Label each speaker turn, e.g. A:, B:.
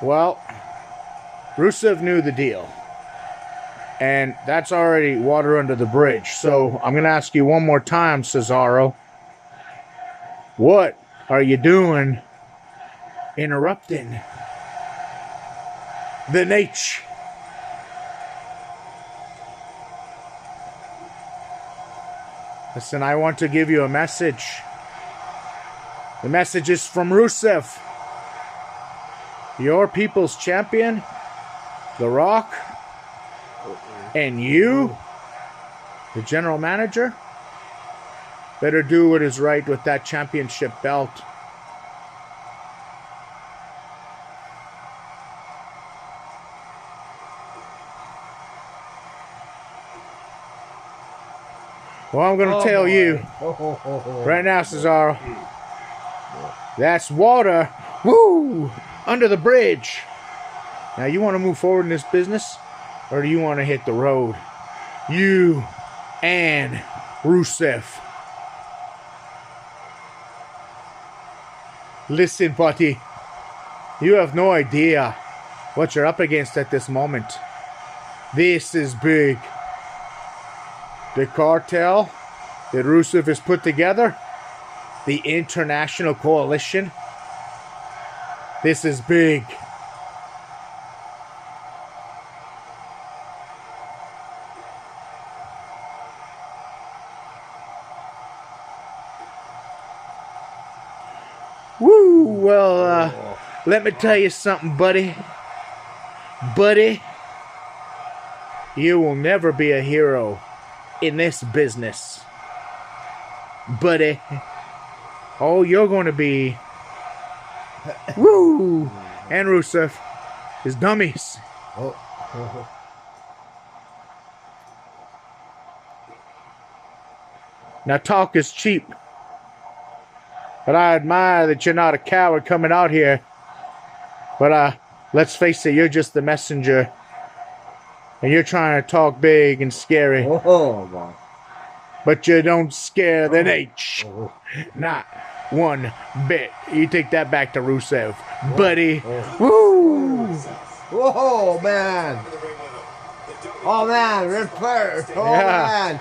A: Well, Rusev knew the deal. And that's already water under the bridge. So I'm going to ask you one more time, Cesaro. What are you doing interrupting the Nate? Listen, I want to give you a message. The message is from Rusev. Your people's champion, The Rock, and you, the general manager, better do what is right with that championship belt. Well, I'm going to tell you right now, Cesaro, that's water, woo, under the bridge. Now, you want to move forward in this business, or do you want to hit the road? You and Rusev. Listen, buddy, you have no idea what you're up against at this moment. This is big. The cartel that Rusev has put together, the international coalition, this is big. Woo! Well, let me tell you something, buddy. Buddy, you will never be a hero in this business. Buddy. Oh, you're going to be... Woo! And Rusev is dummies. Now, talk is cheap. But I admire that you're not a coward coming out here. But let's face it, you're just the messenger. And you're trying to talk big and scary. But you don't scare the H. Not one bit. You take that back to Rusev. Buddy. Woo!
B: Whoa, man. Oh, man. Red Flair. Oh,
A: Yeah.
B: man.